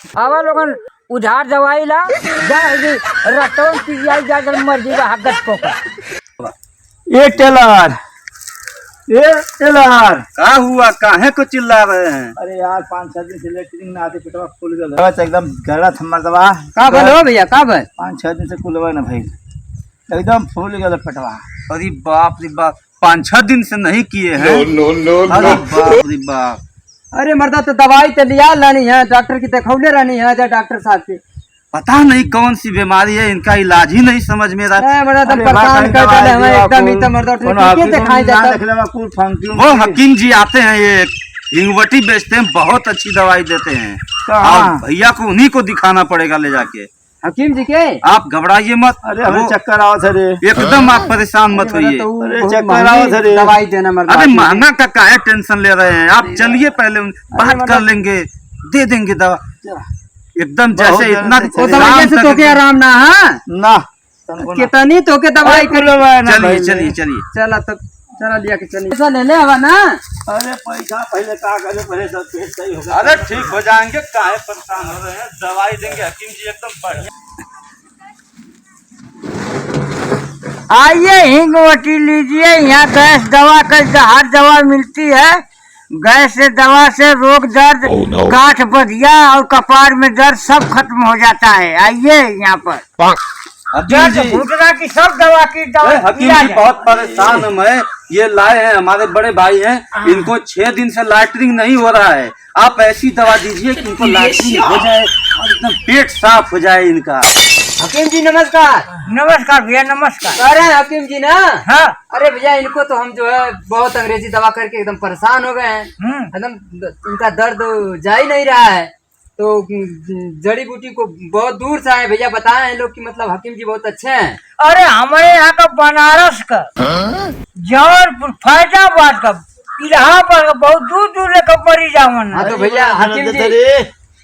आवा लोगन उधार दवाई ला रस्तों पीजिए जाकर मर्जी का हकत पोका। ये टेलर क्या हुआ, काहे को चिल्ला रहे हैं? अरे यार 5-6 दिन से लेटरिन ना आते, पेटवा फूल गया एकदम गलत हमर दवा का भल हो भैया का भल? 5-6 दिन से कुलवा ना भाई, एकदम फूल गया पेटवा। अरे बाप रे बाप, 5-6 दिन से नहीं किए हैं? अरे बाप रे बाप। अरे मर्दा तो दवाई तो लिया लानी है, डॉक्टर की दिखौले रहनी है, डॉक्टर साहब से पता नहीं कौन सी बीमारी है, इनका इलाज ही नहीं समझ में रहा। वो हकीम जी आते हैं, ये हिंगवटी बेचते हैं, बहुत अच्छी दवाई देते हैं। और भैया को उन्हीं को दिखाना पड़ेगा ले जाके। हकीम जी के आप घबराइए मत। अरे हमें चक्कर आवत है, एकदम आप परेशान मत होइए। चक्कर आवत है, दवाई देना मर्दा। अरे महंगा का काहे टेंशन ले रहे हैं आप? चलिए पहले बात कर लेंगे, दे देंगे दवा एकदम जैसे इतना तो के आराम ना ना कितनी तो के दवाई चलिए चलिए चलिए चला तब चला लिया के चलिए पैसा ले ले हवा ना। अरे पैसा पहले का करे, पहले सब पेट सही होगा। अरे ठीक हो जाएंगे, काहे परेशान हो रहे हैं? दवाई देंगे हकीम जी एकदम बढ़िया। आइए हिंगवटी लीजिए, यहाँ गैस दवा का हर दवा मिलती है। गैस से दवा से रोग दर्द गांठ बधिया और कपार में दर्द सब खत्म हो जाता है। आइए यहाँ पर घुटना की सब दवा की हकीम जी बहुत परेशान हम है, ये लाए हैं हमारे बड़े भाई हैं, इनको 6 दिन से लैट्रिन नहीं हो रहा है। आप ऐसी दवा दीजिए कि इनको लैट्रिन हो जाए और एकदम पेट साफ हो जाए इनका। हकीम जी नमस्कार। नमस्कार भैया नमस्कार। अरे हकीम जी ना, हाँ अरे भैया इनको तो हम जो है बहुत अंग्रेजी दवा करके एकदम परेशान हो गए हैं, एकदम इनका दर्द जा ही नहीं रहा है। तो जड़ी बूटी को बहुत दूर से आए भैया, बताए हैं लोग कि मतलब हकीम जी बहुत अच्छे हैं। अरे हमारे यहाँ का बनारस का, जौनपुर, फैजाबाद का, इलाहाबाद का, बहुत दूर दूर लेकर मरीज आवन। तो भैया हकीम जी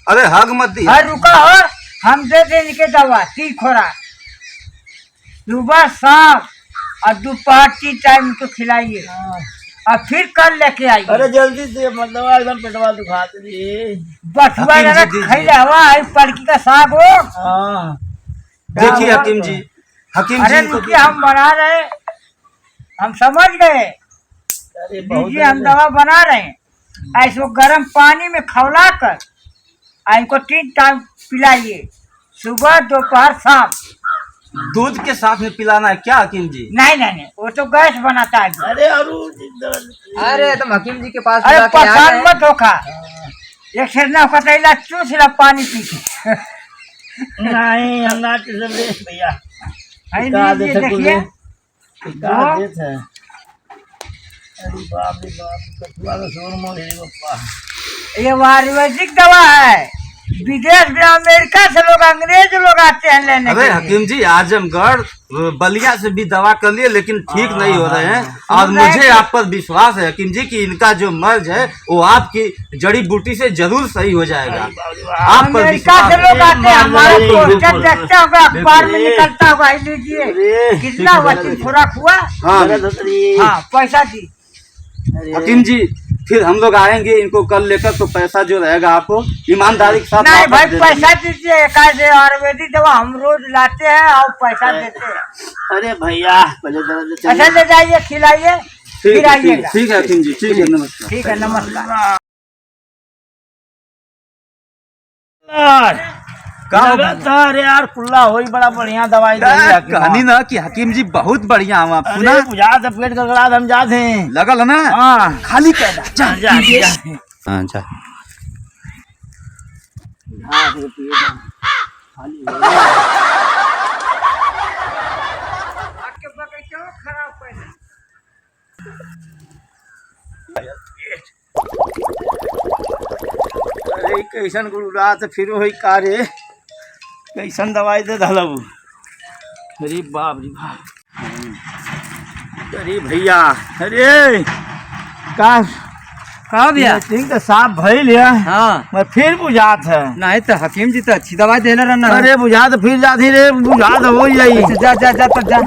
अरे हग मत दी, रुका हो, हम दे देंगे के दवा की खोराक सुबह शाम और दोपहर की टाइम को खिलाइए और फिर कल लेके आइए। अरे जल्दी से मतलब एकदम पेटवा दुखाते बथुआ खैले हवा पड़की का साग हो। देखिए हकीम जी, हकीम अरे जी हम बना रहे, हम समझ गए, लीजिए हम दवा बना रहे हैं। ऐसे गर्म पानी में खौला कर इनको 3 टाइम पिलाइए, सुबह दोपहर शाम। दूध के साथ में पिलाना है क्या हकीम जी? नहीं नहीं नहीं, वो तो गैस बनाता है। अरे तुम हकीम जी के पास परेशान मत होखा, एक सिरना कतैला चूस ला पानी पी के। नहीं हम ना भैया देखिए ये आयुर्वेदिक दवा है, विदेश में अमेरिका से लोग, अंग्रेज लोग आते हैं लेने। अरे हकीम जी आजमगढ़ बलिया से भी दवा कर लिए लेकिन ठीक नहीं हो रहे हैं, और मुझे आप पर विश्वास है हकीम जी कि इनका जो मर्ज है वो आपकी जड़ी बूटी से जरूर सही हो जाएगा। आप पर विश्वास से लोग आते हैं, हमारा पोस्टर देखते होगा, अखबार में निकलता होगा। लीजिए कितना हुआ, 3 खुराक हुआ। हाँ पैसा दी हकीम जी, फिर हम लोग आएंगे इनको कल लेकर, तो पैसा जो रहेगा आपको ईमानदारी के साथ। नहीं भाई पैसा दीजिए, आयुर्वेदिक दवा हम रोज लाते हैं और पैसा देते हैं। अरे भैया अच्छा ले जाइए, खिलाइए, फिर आइएगा। ठीक है हकीम जी, ठीक है नमस्कार। ठीक है नमस्कार। अरे यार कुल्ला हो बड़ा बढ़िया दवाई कहानी ना कि हकीम जी बहुत बढ़िया हम आप सुना बुझा पेट गड़गड़ा हम जाते हैं लगल ना। हाँ खाली कैदा जा अरे कैसन गुरु रात फिर वही कारे कैसन दवाई दे धलबू। अरे बाप रे बाप, अरे भैया अरे का भैया ठीक तो साफ भइल है। हाँ मैं फिर बुझात है। नहीं तो हकीम जी तो अच्छी दवाई देना रहना। अरे बुझात फिर जाती रे, बुझात हो जाई। जा जा जा तब जा।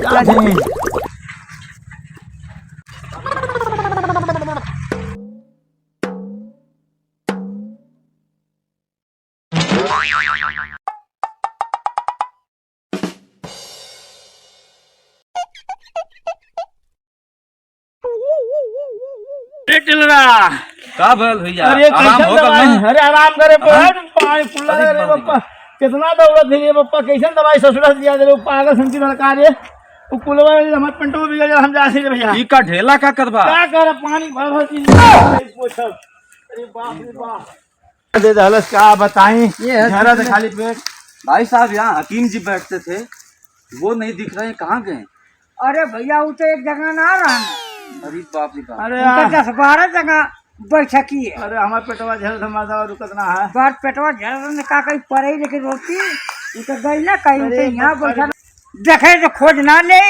का भल भैया अरे आराम कैसन हो गल दवाई ना? अरे आराम करे पानी फुल्ला अरे रे बाप रे पप्पा कितना दौड़त है पप्पा कैसन दवाई ससुरा से दिया दे पागल संती लड़का रे वो कुलवा में हमारे पेंटो बिगड़ गया हम जा से भैया ई का ढेला का करबा क्या कर पानी भर भर चीज अरे बाप रे बाप दे दहलस का बताई ये झरा से खाली पेट भाई साहब यहाँ हकीम जी बैठते थे वो नहीं दिख रहे हैं, कहाँ गए? अरे भैया वो तो एक जगह ना रहा अरे बाप रे बाप। अरे उनका 10-12 जगह बैठकी है। अरे हमारे पेटवा झर धमादा रुकत ना है बात पेटवा झड़ का कहीं पड़े लेकिन रोटी वो तो गई ना कहीं अरे उनके यहाँ बाप रे। बैठा देखे तो खोज ना ले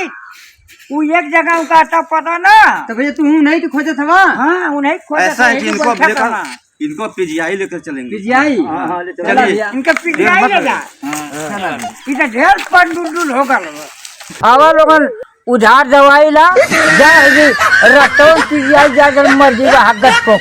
वो एक जगह उनका आता पता ना। तो भैया तू नहीं तो खोजत हवा हाँ उन्हें खोज ऐसा है कि इनको पीजीआई लेकर चलेंगे। पीजीआई हाँ हाँ ले चलो चलिए। भैया इनके पीछे मत ले जा हाँ। इधर ढेर पंडुल हो गल आवा लोगन उधार दवाई ला जा रतौन पीजीआई जा मर्जी हगत को